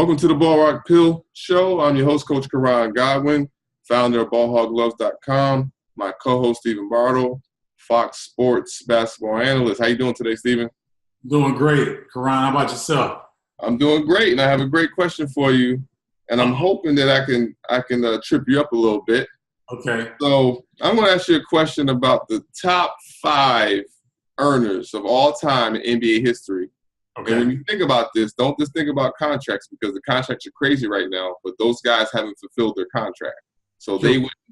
Welcome to the Ball Rock Pill Show. I'm your host, Coach Koran Godwin, founder of BallHogGloves.com. My co-host, Stephen Bardo, Fox Sports basketball analyst. How you doing today, Stephen? Doing great. Karan, how about yourself? I'm doing great, and I have a great question for you. And I'm hoping that I can trip you up a little bit. Okay. So I'm going to ask you a question about the top 5 earners of all time in NBA history. Okay. And when you think about this, don't just think about contracts because the contracts are crazy right now, but those guys haven't fulfilled their contract. So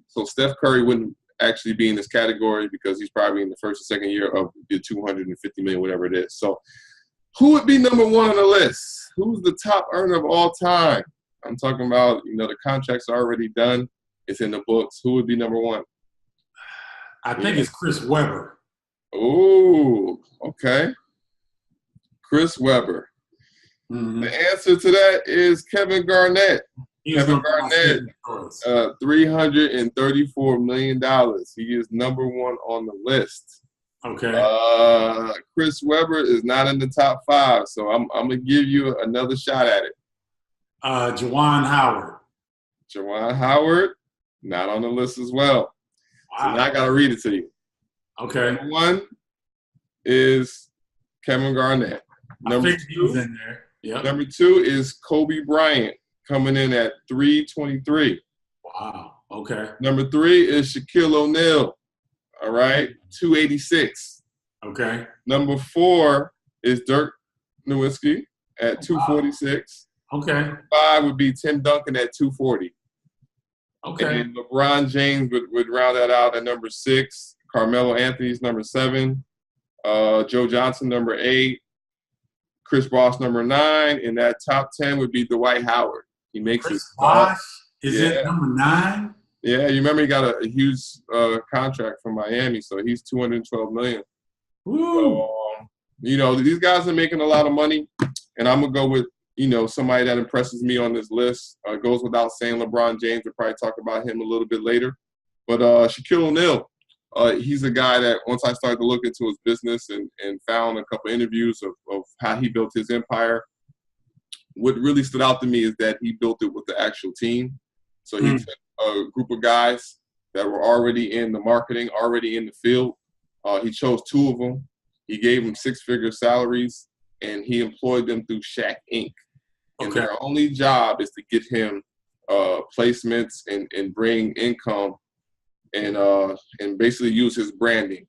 so Steph Curry wouldn't actually be in this category because he's probably in the first or second year of the 250 million, whatever it is. So who would be number 1 on the list? Who's the top earner of all time? I'm talking about, the contracts are already done. It's in the books. Who would be number 1? I think it's Chris Webber. Oh, okay. Chris Webber. Mm-hmm. The answer to that is Kevin Garnett. Kevin Garnett, $334 million. He is number 1 on the list. Okay. Chris Webber is not in the top 5, so I'm going to give you another shot at it. Juwan Howard. Juwan Howard, not on the list as well. Wow. So now I got to read it to you. Okay. Number 1 is Kevin Garnett. Number 2, in there. Yep. Number 2 is Kobe Bryant, coming in at 323. Wow. Okay. Number 3 is Shaquille O'Neal. All right, 286. Okay. Number 4 is Dirk Nowitzki at 246. Wow. Okay. 5 would be Tim Duncan at 240. Okay. And LeBron James would round that out at number 6. Carmelo Anthony's number 7. Joe Johnson, number 8. Chris Bosh, number 9. And that top 10 would be Dwight Howard. He makes Chris his Bosh is it number 9? Yeah, you remember he got a huge contract from Miami, so he's $212 million. Woo. So, these guys are making a lot of money, and I'm gonna go with somebody that impresses me on this list. Goes without saying, LeBron James. We'll probably talk about him a little bit later, but Shaquille O'Neal, he's a guy that once I started to look into his business and found a couple interviews of how he built his empire. What really stood out to me is that he built it with the actual team. So he took a group of guys that were already in the marketing, already in the field. He chose 2 of them. He gave them 6-figure salaries, and he employed them through Shaq Inc. And their only job is to get him placements and bring income and basically use his branding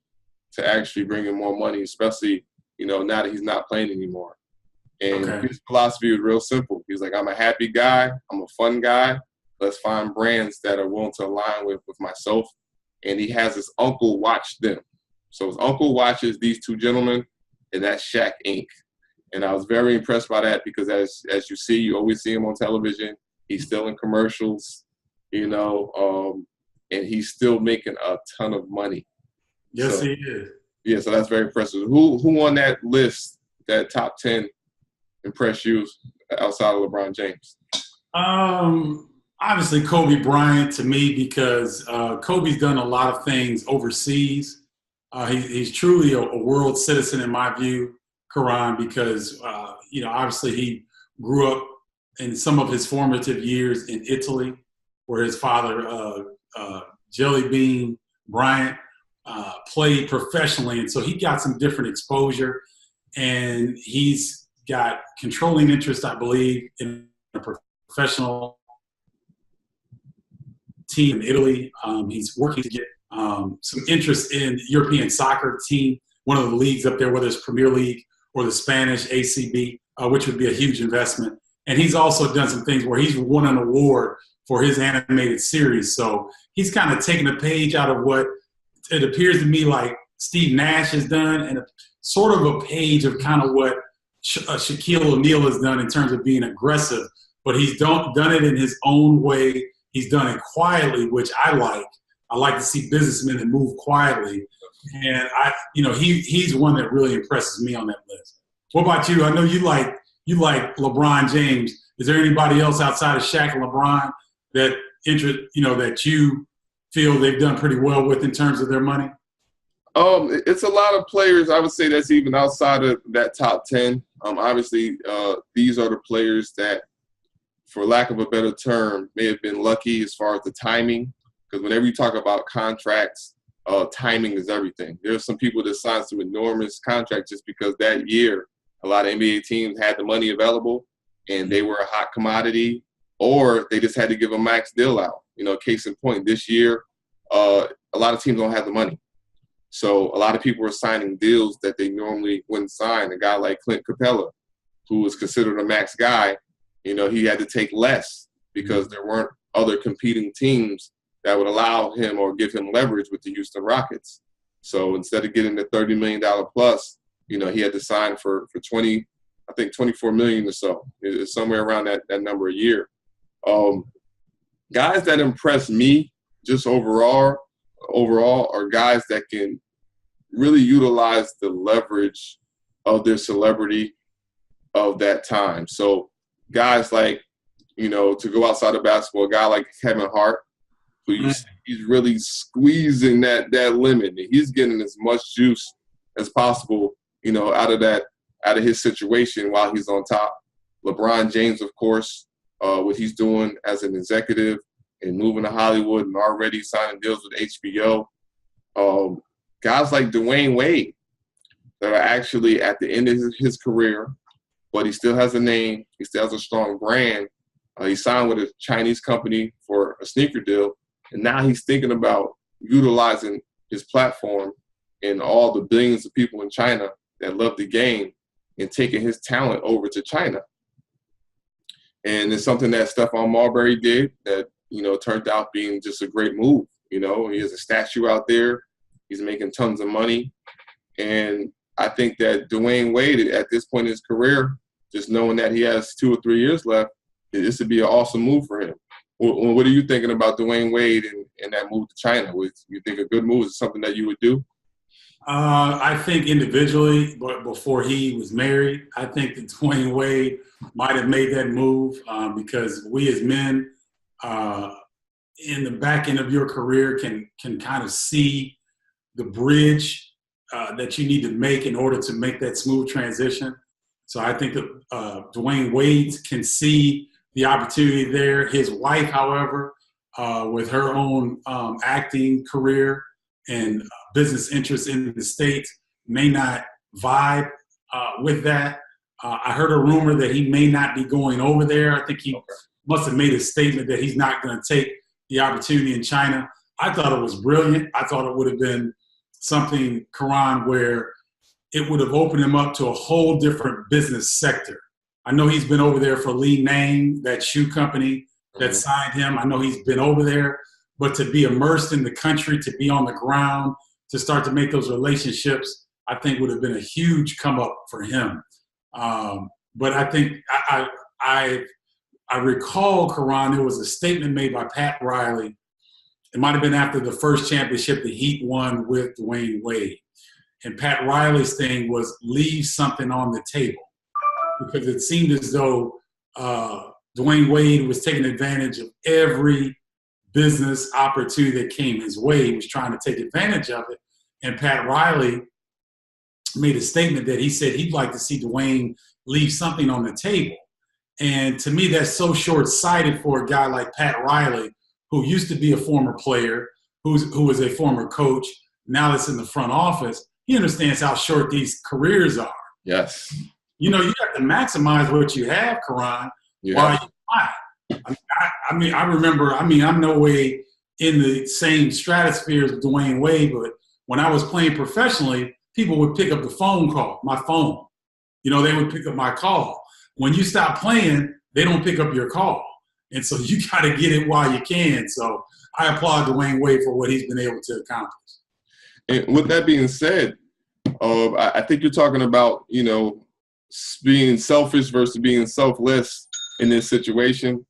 to actually bring in more money, especially, now that he's not playing anymore. And his philosophy was real simple. He's like, I'm a happy guy. I'm a fun guy. Let's find brands that are willing to align with myself. And he has his uncle watch them. So his uncle watches these 2 gentlemen, and that's Shaq Inc. And I was very impressed by that because as you see, you always see him on television. He's still in commercials, and he's still making a ton of money. Yes, he is. Yeah, so that's very impressive. Who on that list, that top 10, impressed you outside of LeBron James? Obviously Kobe Bryant to me because Kobe's done a lot of things overseas. He's truly a world citizen in my view, Karan, because, obviously he grew up in some of his formative years in Italy where his father, Jelly Bean Bryant, played professionally. And so he got some different exposure, and he's got controlling interest, I believe, in a professional team in Italy. He's working to get some interest in the European soccer team, one of the leagues up there, whether it's Premier League or the Spanish ACB, which would be a huge investment. And he's also done some things where he's won an award for his animated series. So he's kind of taken a page out of what it appears to me like Steve Nash has done, and sort of a page of kind of what Shaquille O'Neal has done in terms of being aggressive. But he's done it in his own way. He's done it quietly, which I like. I like to see businessmen that move quietly. And he's one that really impresses me on that list. What about you? I know you like LeBron James. Is there anybody else outside of Shaq and LeBron that that you feel they've done pretty well with in terms of their money? It's a lot of players, I would say, that's even outside of that top 10. Obviously, these are the players that for lack of a better term, may have been lucky as far as the timing. Because whenever you talk about contracts, timing is everything. There are some people that signed some enormous contracts just because that year a lot of NBA teams had the money available and they were a hot commodity, or they just had to give a max deal out. Case in point, this year, a lot of teams don't have the money. So a lot of people are signing deals that they normally wouldn't sign. A guy like Clint Capella, who was considered a max guy, he had to take less because there weren't other competing teams that would allow him or give him leverage with the Houston Rockets. So instead of getting the $30 million plus, he had to sign for 20, I think 24 million or so. It's somewhere around that number a year. Guys that impress me just overall are guys that can really utilize the leverage of their celebrity of that time. So guys like, to go outside of basketball, a guy like Kevin Hart, who he's really squeezing that limit. He's getting as much juice as possible, out of his situation while he's on top. LeBron James, of course, what he's doing as an executive and moving to Hollywood and already signing deals with HBO. Guys like Dwayne Wade that are actually at the end of his career, but he still has a name. He still has a strong brand. He signed with a Chinese company for a sneaker deal, and now he's thinking about utilizing his platform and all the billions of people in China that love the game and taking his talent over to China. And it's something that Stephon Marbury did that, turned out being just a great move. He has a statue out there. He's making tons of money. And I think that Dwayne Wade, at this point in his career, just knowing that he has 2 or 3 years left, this would be an awesome move for him. What are you thinking about Dwayne Wade and that move to China? You think a good move is something that you would do? I think individually, but before he was married, I think that Dwayne Wade might have made that move because we as men in the back end of your career can kind of see the bridge that you need to make in order to make that smooth transition. So I think that Dwayne Wade can see the opportunity there. His wife, however, with her own acting career and business interests in the States, may not vibe with that. I heard a rumor that he may not be going over there. I think he must have made a statement that he's not going to take the opportunity in China. I thought it was brilliant. I thought it would have been something, Koran, where it would have opened him up to a whole different business sector. I know he's been over there for Li Nang, that shoe company that signed him. I know he's been over there, but to be immersed in the country, to be on the ground, to start to make those relationships, I think would have been a huge come up for him. But I think I recall, Koran, there was a statement made by Pat Riley. It might have been after the first championship the Heat won with Dwayne Wade. And Pat Riley's thing was leave something on the table, because it seemed as though Dwayne Wade was taking advantage of every business opportunity that came his way. He was trying to take advantage of it. And Pat Riley made a statement that he said he'd like to see Dwayne leave something on the table. And to me, that's so short-sighted for a guy like Pat Riley, who used to be a former player, who was a former coach, now that's in the front office. He understands how short these careers are. Yes. You have to maximize what you have, Koran, while you're hot. I remember, I'm no way in the same stratosphere as Dwayne Wade, but when I was playing professionally, people would pick up the phone call, my phone. They would pick up my call. When you stop playing, they don't pick up your call. And so you got to get it while you can. So I applaud Dwayne Wade for what he's been able to accomplish. And with that being said, I think you're talking about, being selfish versus being selfless in this situation.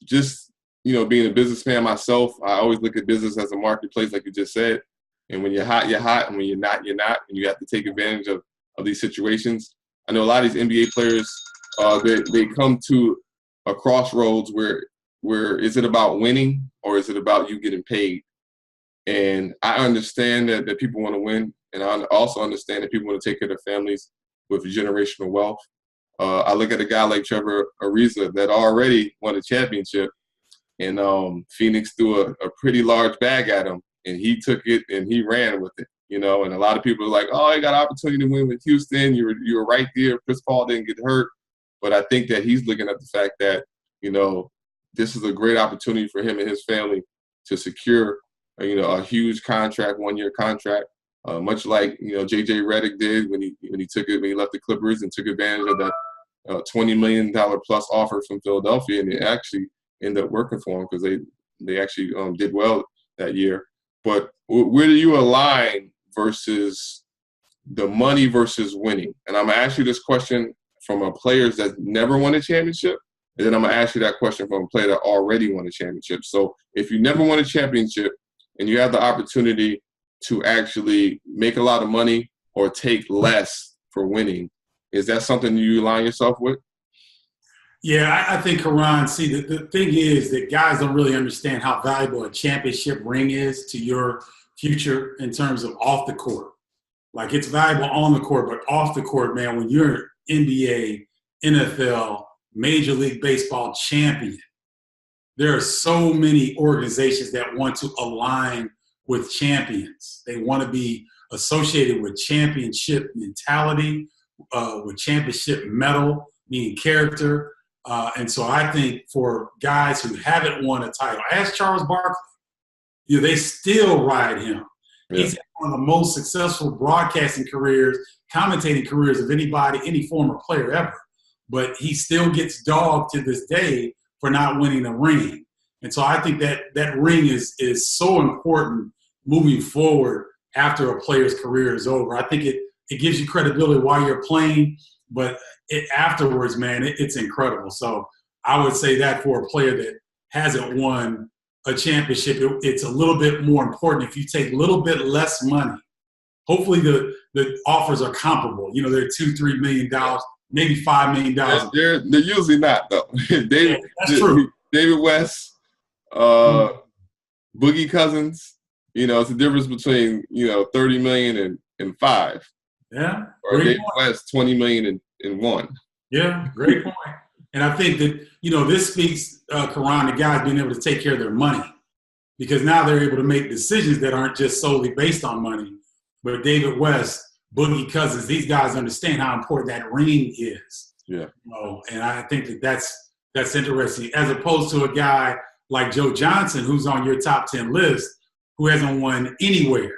Just, being a businessman myself, I always look at business as a marketplace, like you just said. And when you're hot, you're hot. And when you're not, you're not. And you have to take advantage of these situations. I know a lot of these NBA players, they come to a crossroads where is it about winning or is it about you getting paid? And I understand that people want to win. And I also understand that people want to take care of their families with generational wealth. I look at a guy like Trevor Ariza that already won a championship, and Phoenix threw a pretty large bag at him, and he took it and he ran with it. And a lot of people are like, oh, he got an opportunity to win with Houston. You were right there. Chris Paul didn't get hurt. But I think that he's looking at the fact that, this is a great opportunity for him and his family to secure, a huge contract, 1-year contract, much like, J.J. Redick did when he left the Clippers and took advantage of that $20 million plus offer from Philadelphia, and it actually ended up working for him because they actually did well that year. But where do you align versus the money versus winning? And I'm going to ask you this question from a player that never won a championship, and then I'm going to ask you that question from a player that already won a championship. So if you never won a championship and you have the opportunity to actually make a lot of money or take less for winning, is that something you align yourself with? Yeah, I think, Koran, see, the thing is that guys don't really understand how valuable a championship ring is to your future in terms of off the court. Like, it's valuable on the court, but off the court, man, when you're NBA, NFL, Major League Baseball champion, there are so many organizations that want to align with champions. They want to be associated with championship mentality, with championship medal, meaning character. And so I think for guys who haven't won a title, ask Charles Barkley, they still ride him. Yeah. He's had one of the most successful broadcasting careers, commentating careers of anybody, any former player ever. But he still gets dogged to this day for not winning a ring. And so I think that ring is so important moving forward after a player's career is over. I think it gives you credibility while you're playing, but afterwards, man, it's incredible. So I would say that for a player that hasn't won a championship, it's a little bit more important if you take a little bit less money. Hopefully the offers are comparable. They're $2-3 million, maybe $5 million. They're usually not, though. That's true. David West, Boogie Cousins, it's the difference between, 30 million and 5. Yeah. Or David West, 20 million and 1. Yeah, great point. And I think that, this speaks, Koran, to guys being able to take care of their money, because now they're able to make decisions that aren't just solely based on money. But David West, Boogie Cousins, these guys understand how important that ring is. Yeah. And I think that's interesting, as opposed to a guy like Joe Johnson, who's on your top 10 list, who hasn't won anywhere.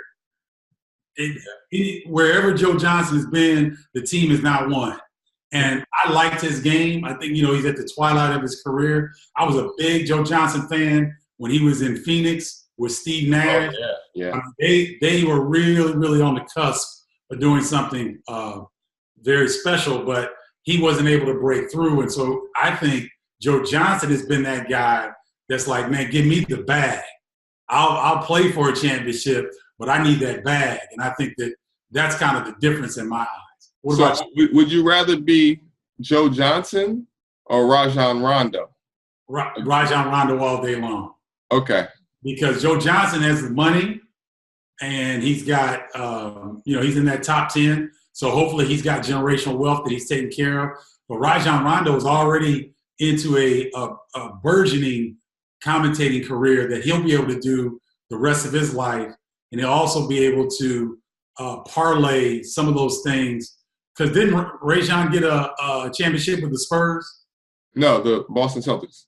Wherever Joe Johnson has been, the team has not won. And I liked his game. I think, he's at the twilight of his career. I was a big Joe Johnson fan when he was in Phoenix with Steve Nash. Oh, yeah. They were really, really on the cusp of doing something very special, but he wasn't able to break through. And so I think Joe Johnson has been that guy that's like, man, give me the bag. I'll play for a championship, but I need that bag. And I think that's kind of the difference in my eyes. What about you? Would you rather be Joe Johnson or Rajon Rondo? Rajon Rondo all day long. Okay. Because Joe Johnson has the money, and he's got, he's in that top 10. So hopefully he's got generational wealth that he's taking care of. But Rajon Rondo is already into a burgeoning commentating career that he'll be able to do the rest of his life. And he'll also be able to parlay some of those things. Because didn't Rajon get a championship with the Spurs? No, the Boston Celtics.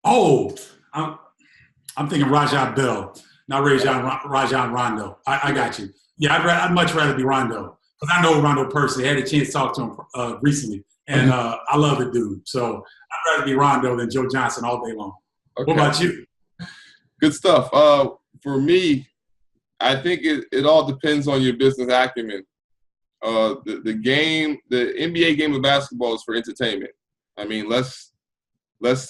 Oh, I'm thinking Rajah Bell, not Rajon Rondo. I got you. Yeah, I'd much rather be Rondo, because I know Rondo personally. I had a chance to talk to him recently, and I love the dude. So I'd rather be Rondo than Joe Johnson all day long. Okay. What about you? Good stuff. For me, I think it all depends on your business acumen. The NBA game of basketball is for entertainment. I mean, let's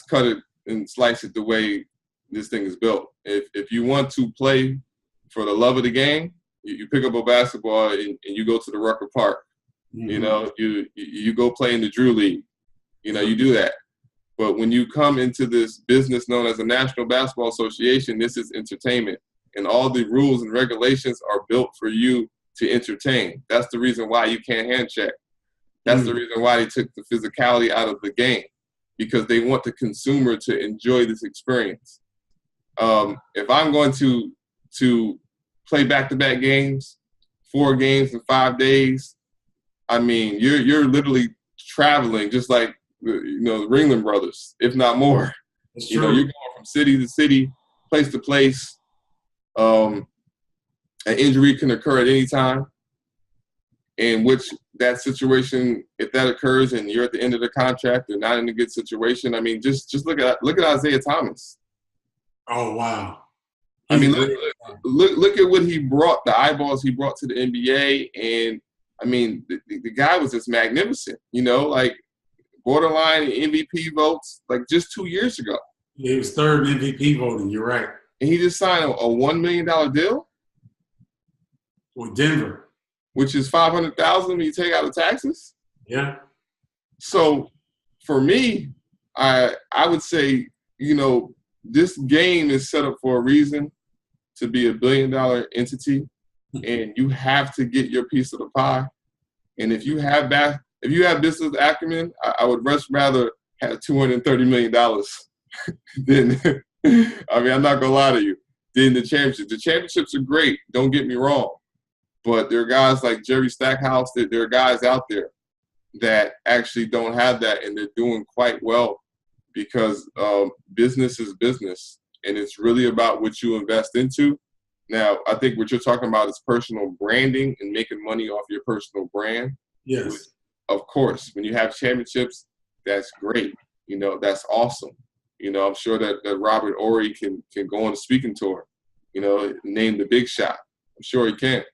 cut it and slice it the way this thing is built. If you want to play for the love of the game, you pick up a basketball and you go to the Rucker Park. Mm-hmm. You go play in the Drew League. You do that. But when you come into this business known as the National Basketball Association, this is entertainment. And all the rules and regulations are built for you to entertain. That's the reason why you can't hand check. That's the reason why they took the physicality out of the game, because they want the consumer to enjoy this experience. If I'm going to play back-to-back games, 4 games in 5 days, I mean, you're literally traveling just like the Ringling Brothers, if not more. That's You're true. going from city to city, place to place. An injury can occur at any time, in which that situation, if that occurs and you're at the end of the contract, you're not in a good situation. I mean, just look at Isaiah Thomas. Oh, wow. I mean, look at what he brought, the eyeballs he brought to the NBA. And, I mean, the guy was just magnificent, like borderline MVP votes, like just 2 years ago. Yeah, he was third in MVP voting. You're right. And he just signed a $1 million deal With Denver. which is $500,000 when you take out the taxes. Yeah. So for me, I would say, this game is set up for a reason to be $1 billion entity, and you have to get your piece of the pie. And if you have business acumen, I would much rather have $230 million than, I mean, I'm not gonna lie to you, than the championships. The championships are great, don't get me wrong. But there are guys like Jerry Stackhouse, there are guys out there that actually don't have that, and they're doing quite well because business is business, and it's really about what you invest into. Now, I think what you're talking about is personal branding and making money off your personal brand. Yes. Of course, when you have championships, that's great. That's awesome. I'm sure that Robert Horry can go on a speaking tour, name the big shot. I'm sure he can.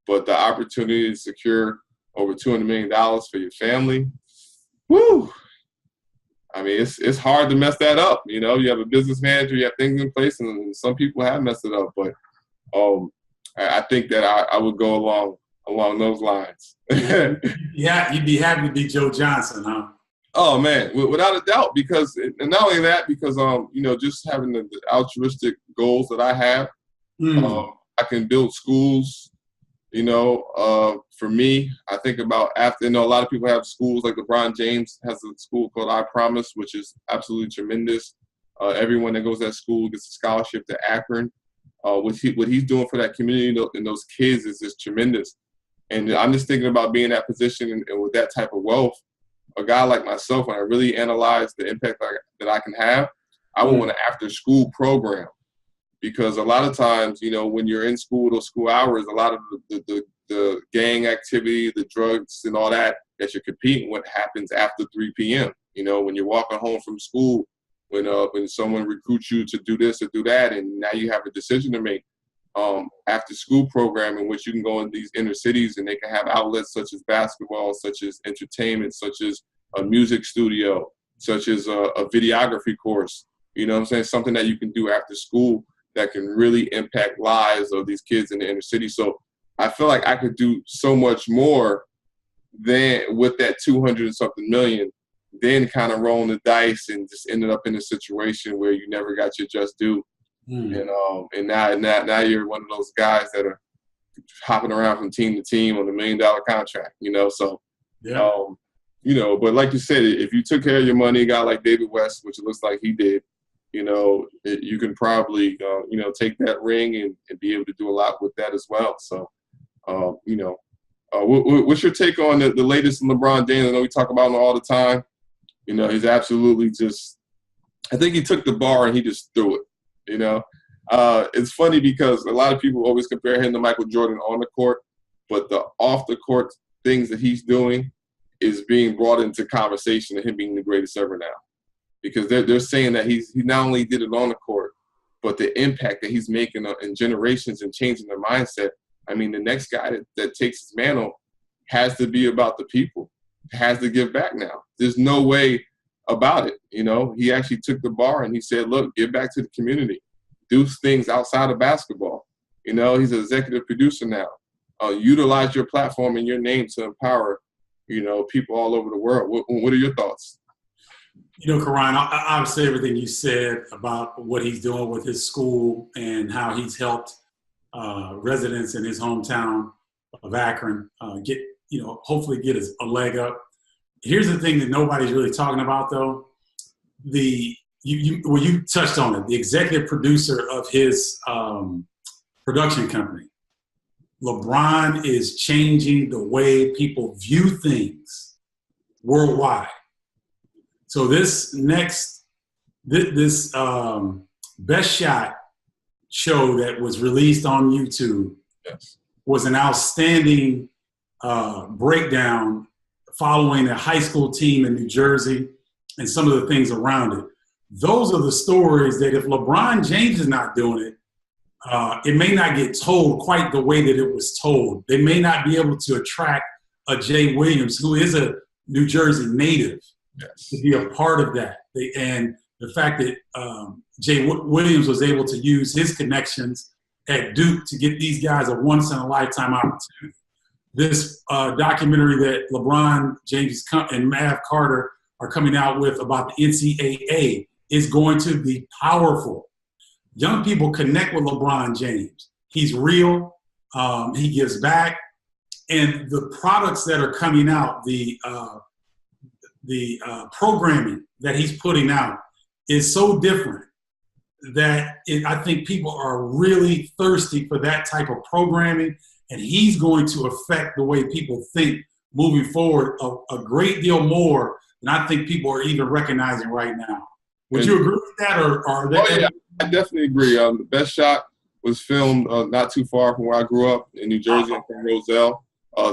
But the opportunity to secure over $200 million for your family, woo! I mean, it's hard to mess that up. You have a business manager, you have things in place, and some people have messed it up. But I think that I would go along those lines. Yeah, you'd be happy to be Joe Johnson, huh? Oh man, without a doubt, because and not only that, because just having the altruistic goals that I have. I can build schools, for me, I think about after, a lot of people have schools like LeBron James has a school called I Promise, which is absolutely tremendous. Everyone that goes to that school gets a scholarship to Akron. What he's doing for that community and those kids is just tremendous. And I'm just thinking about being in that position and with that type of wealth, a guy like myself, when I really analyze the impact that I can have, I would want an after-school program. Because a lot of times, when you're in school, those school hours, a lot of the gang activity, the drugs and all that you're competing with happens after 3 p.m. When you're walking home from school, when someone recruits you to do this or do that, and now you have a decision to make. After school program in which you can go in these inner cities and they can have outlets such as basketball, such as entertainment, such as a music studio, such as a videography course. Something that you can do after school that can really impact lives of these kids in the inner city. So I feel like I could do so much more than with that 200 and something million, then kind of rolling the dice and just ended up in a situation where you never got your just due. And now you're one of those guys that are hopping around from team to team on $1 million contract, So, yeah. But like you said, if you took care of your money, a guy like David West, which it looks like he did, you can probably, take that ring and be able to do a lot with that as well. So, what's your take on the latest in LeBron James? I know we talk about him all the time. He's absolutely just, I think he took the bar and he just threw it, It's funny because a lot of people always compare him to Michael Jordan on the court, but the off the court things that he's doing is being brought into conversation of him being the greatest ever now. Because they're saying that he not only did it on the court, but the impact that he's making in generations and changing their mindset. I mean, the next guy that takes his mantle has to be about the people, has to give back now. There's no way about it. He actually took the bar and he said, look, give back to the community. Do things outside of basketball. He's an executive producer now. Utilize your platform and your name to empower, people all over the world. What are your thoughts? Koran, I would say everything you said about what he's doing with his school and how he's helped residents in his hometown of Akron hopefully get a leg up. Here's the thing that nobody's really talking about, though. You touched on it. The executive producer of his production company, LeBron, is changing the way people view things worldwide. So this Best Shot show that was released on YouTube was an outstanding breakdown following a high school team in New Jersey and some of the things around it. Those are the stories that if LeBron James is not doing it, it may not get told quite the way that it was told. They may not be able to attract a Jay Williams, who is a New Jersey native, to be a part of that. And the fact that Jay Williams was able to use his connections at Duke to get these guys a once-in-a-lifetime opportunity. This documentary that LeBron James and Mav Carter are coming out with about the NCAA is going to be powerful. Young people connect with LeBron James. He's real. He gives back. And the products that are coming out, the programming that he's putting out is so different that I think people are really thirsty for that type of programming. And he's going to affect the way people think moving forward a great deal more than I think people are even recognizing right now. Would you agree with that? Or yeah, I definitely agree. The Best Shot was filmed not too far from where I grew up in New Jersey, in Roselle.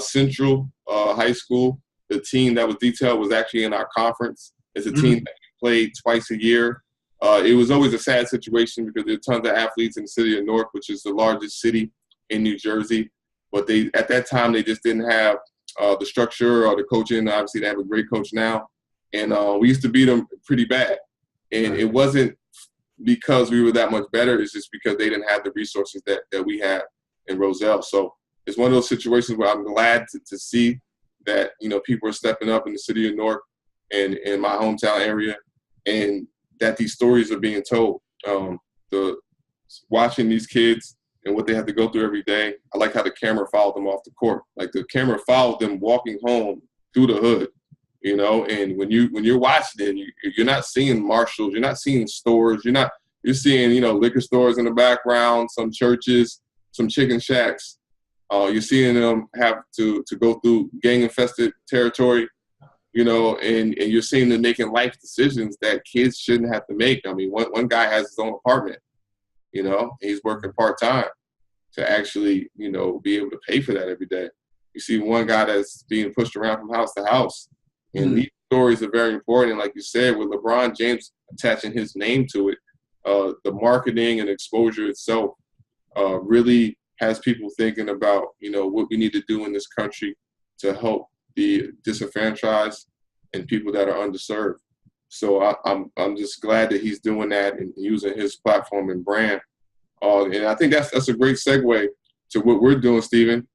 Central High School, the team that was detailed was actually in our conference. It's a team that played twice a year. It was always a sad situation because there are tons of athletes in the city of Newark, which is the largest city in New Jersey. But at that time, they just didn't have the structure or the coaching. Obviously, they have a great coach now. And we used to beat them pretty bad. And it wasn't because we were that much better. It's just because they didn't have the resources that we had in Roselle. So it's one of those situations where I'm glad to see that, people are stepping up in the city of Newark and in my hometown area, and that these stories are being told. Watching these kids and what they have to go through every day. I like how the camera followed them off the court. Like the camera followed them walking home through the hood, and when you're watching it, you're not seeing Marshalls, you're not seeing stores, you're seeing, liquor stores in the background, some churches, some chicken shacks. You're seeing them have to go through gang-infested territory, and you're seeing them making life decisions that kids shouldn't have to make. I mean, one guy has his own apartment, he's working part-time to actually, be able to pay for that every day. You see one guy that's being pushed around from house to house. And these stories are very important. Like you said, with LeBron James attaching his name to it, the marketing and exposure itself really has people thinking about, what we need to do in this country to help the disenfranchised and people that are underserved. So I'm just glad that he's doing that and using his platform and brand. And I think that's a great segue to what we're doing, Stephen.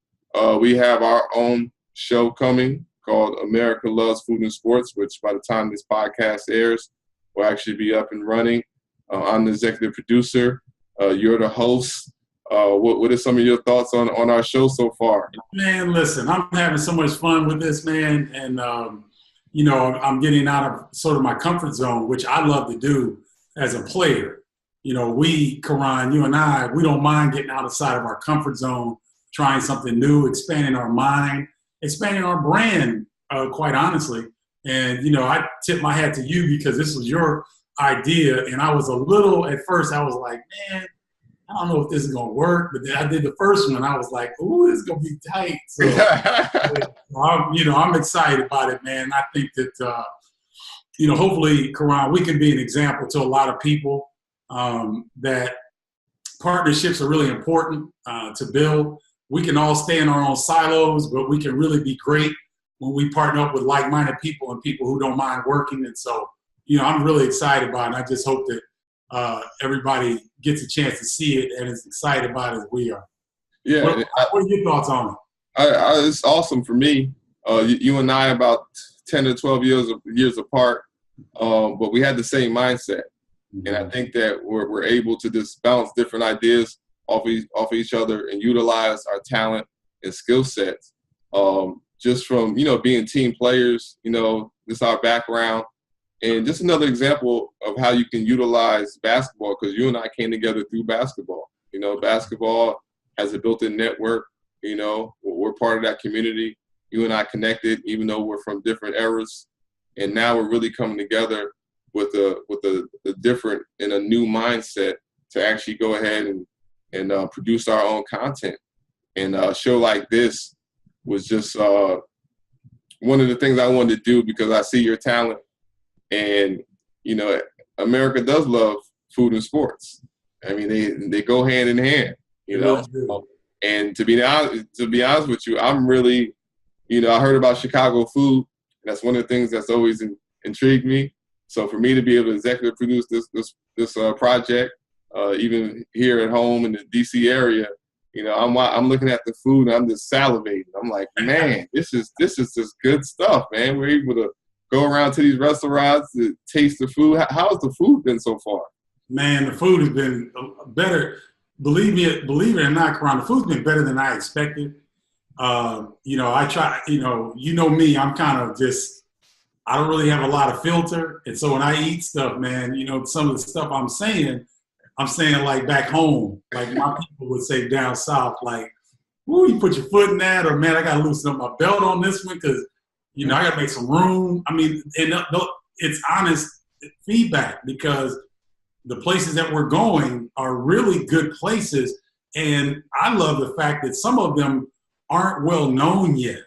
We have our own show coming called America Loves Food and Sports, which by the time this podcast airs will actually be up and running. I'm the executive producer. You're the host. What are some of your thoughts on our show so far? Man, listen, I'm having so much fun with this, man. And, I'm getting out of sort of my comfort zone, which I love to do as a player. Koran, you and I, we don't mind getting outside of our comfort zone, trying something new, expanding our mind, expanding our brand, quite honestly. And, I tip my hat to you because this was your idea. And I was at first I was like, man, I don't know if this is going to work. But then I did the first one. I was like, ooh, this is going to be tight. So, I'm excited about it, man. I think that, hopefully, Koran, we can be an example to a lot of people that partnerships are really important to build. We can all stay in our own silos, but we can really be great when we partner up with like-minded people and people who don't mind working. And so, I'm really excited about it. I just hope that everybody gets a chance to see it and is excited about it as we are. Yeah. What are your thoughts on it? It's awesome for me. You and I about 10 to 12 years apart, but we had the same mindset. And I think that we're able to just bounce different ideas off each other and utilize our talent and skill sets. Just from, being team players, this is our background. And just another example of how you can utilize basketball, because you and I came together through basketball. Basketball has a built-in network. We're part of that community. You and I connected, even though we're from different eras. And now we're really coming together with a different and a new mindset to actually go ahead and produce our own content. And a show like this was just one of the things I wanted to do, because I see your talent. And, America does love food and sports. I mean, they go hand in hand, And to be honest with you, I'm really, I heard about Chicago food. And that's one of the things that's always intrigued me. So for me to be able to executive produce this project, even here at home in the DC area, I'm looking at the food and I'm just salivating. I'm like, man, this is just good stuff, man. We're able to go around to these restaurants to taste the food. How's the food been so far? Man, the food has been better. Believe it or not, Koran, the food's been better than I expected. I try, me, I'm kind of just, I don't really have a lot of filter. And so when I eat stuff, man, some of the stuff I'm saying like back home, like my people would say down south, like, "Ooh, you put your foot in that," or "Man, I got to loosen up my belt on this one because, I got to make some room." I mean, and it's honest feedback, because the places that we're going are really good places. And I love the fact that some of them aren't well known yet.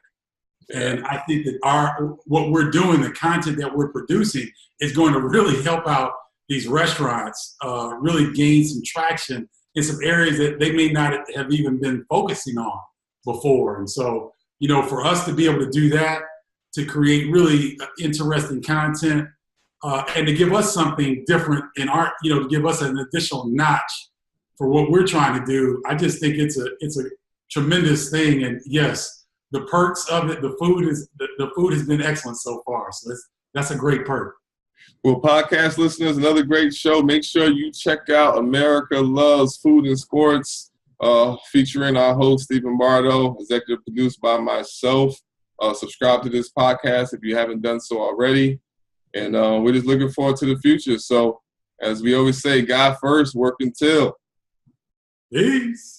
And I think that what we're doing, the content that we're producing, is going to really help out these restaurants really gain some traction in some areas that they may not have even been focusing on before. And so, for us to be able to do that, to create really interesting content, and to give us something different in our, to give us an additional notch for what we're trying to do, I just think it's a tremendous thing. And yes, the perks of it, the food has been excellent so far. So that's a great perk. Well, podcast listeners, another great show. Make sure you check out America Loves Food and Sports, featuring our host, Stephen Bardo, executive produced by myself. Subscribe to this podcast if you haven't done so already. And we're just looking forward to the future. So as we always say, God first, work until. Peace.